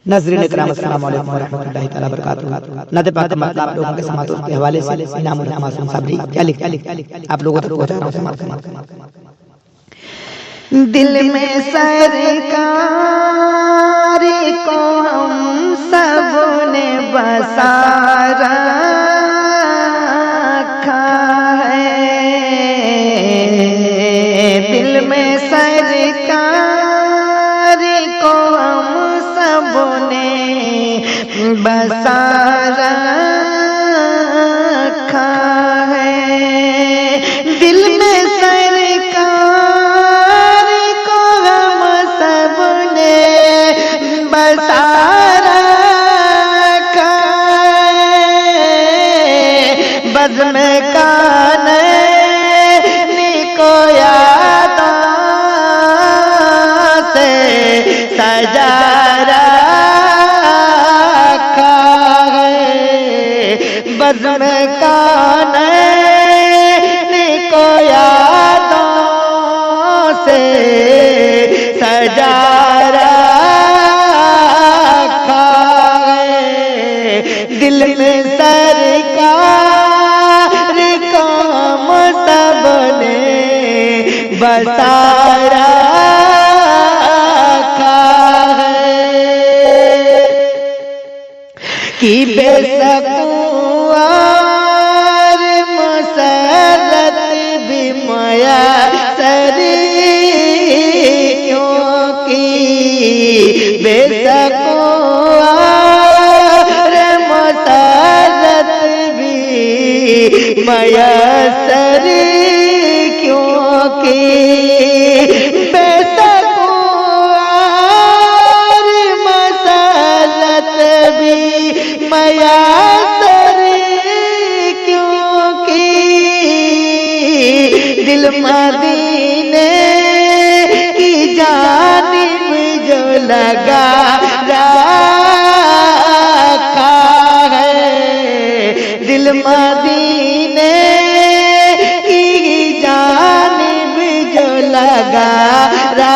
ناظرین کرام السلام علیکم ورحمۃ اللہ تعالی وبرکاتہ۔ نعت پاک کا مطلب آپ لوگوں کے سماعتوں کے حوالے سے انعام الرحمٰن معصوم صابری کیا لکھا آپ لوگوں تک پہنچا رہا ہوں، سماعت کرنا۔ دل میں سرکار کو ہم سب نے بسا رکھا ہے، دل میں سرکار کو ہم سب نے بسا رکھا ہے، دل میں بزم کانین کو یادوں سے سجا رکھا ہے، بزم کانین کو یادوں سے سجا رکھا ہے، دل میں سرکار بسا رکھا ہے کہ بے سکون اور مسرت بھی میسر کیونکہ بے سکون اور مسرت بھی میسر کیونکہ بے سکون اور مسرت بھی میسر کیونکہ دل مدینے کی جانب جو لگا رکھا ہے، دل مدینے لگا رکھا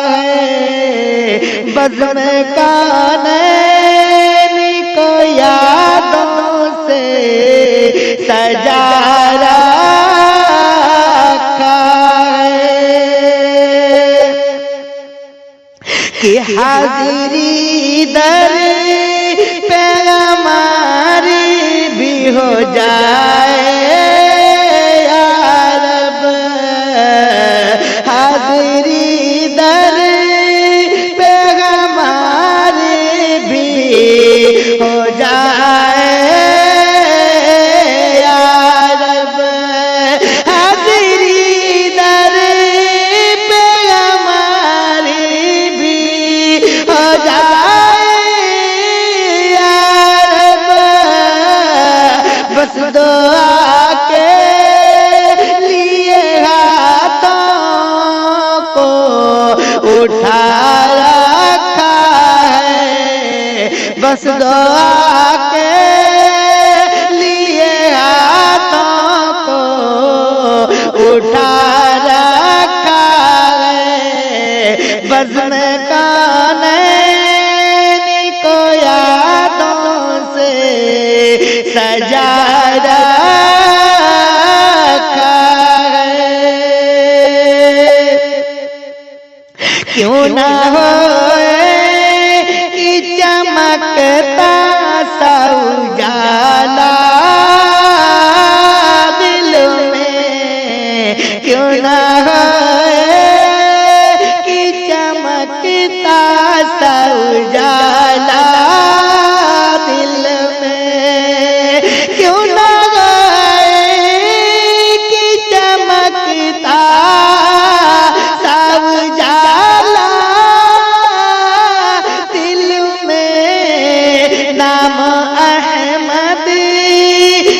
ہے، بزم کانین کو یادوں سے سجا رکھا ہے کہ حاضری در پہ ہماری بھی ہو جائے، ہو جائے یا رب، حاضری در پہ ہماری بھی ہو جائے یا رب، بس دعا کے لیے ہاتھوں کو اٹھا رکھا ہے، بس دعا کے لیے ہاتھوں کو اٹھا رکھا ہے، بزم کانین کو یادوں سے سجا رکھا ہے، کیوں نہ ہو چمکتا سا اجالا دل میں، کیوں نہ ہو کہ چمکتا سا اجالا دل میں، کیوں نہ ہو کہ چمکتا سا اجالا نام احمد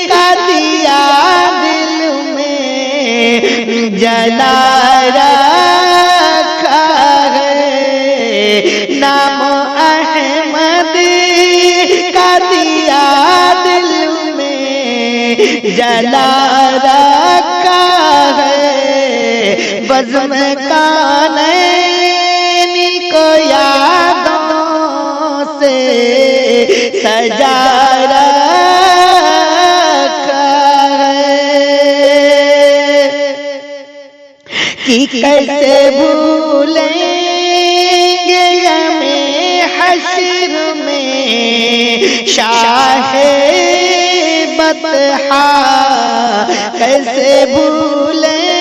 کا دیا دل میں جلا رکھا ہے، نام احمد کا دیا دل میں جلا رکھا ہے، بزم کانین کو کیسے بھولیں گے ہمیں حشر میں شاہ بطحا، کیسے بھولیں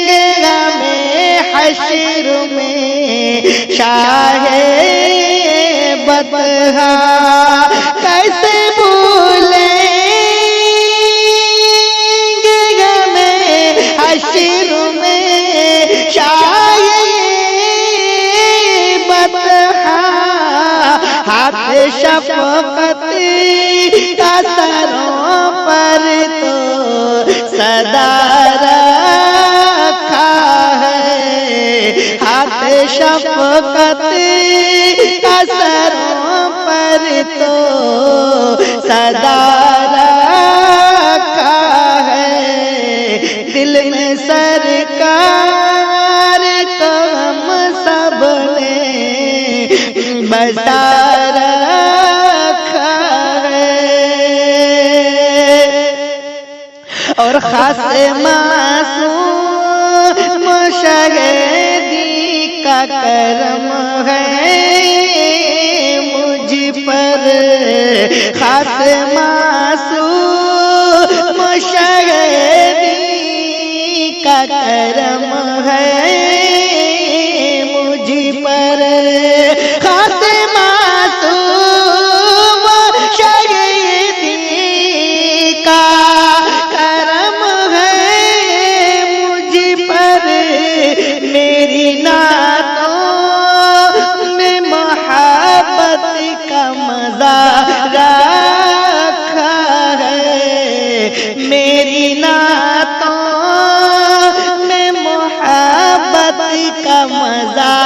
گے ہمیں حشر میں شاہ بطحا، کیسے بھولیں گے ہمیں حشر میں شاہ بطحا، ہاتھ شفقت کا سروں پر تو صدا رکھا ہے، ہاتھ شفقت کا سروں پر تو صدا رکھا ہے، دل میں سرکار کو ہم سب نے بسا رکھا ہے، اور خاص معصوم شہیدی کا کرم ہے مجھ پر، خاص معصوم شہیدی کا کرم ہے مجھ پر، خاص معصوم شہیدی کا کرم ہے مجھ پر، میری نعتوں میں محبت کا مزہ رکھا ہے، میری نعتوں میں محبت کا مزہ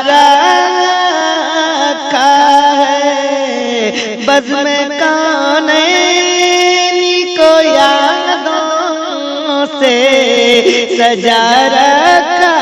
رکھا ہے، بزم کونین کو یادوں سے سجا رکھا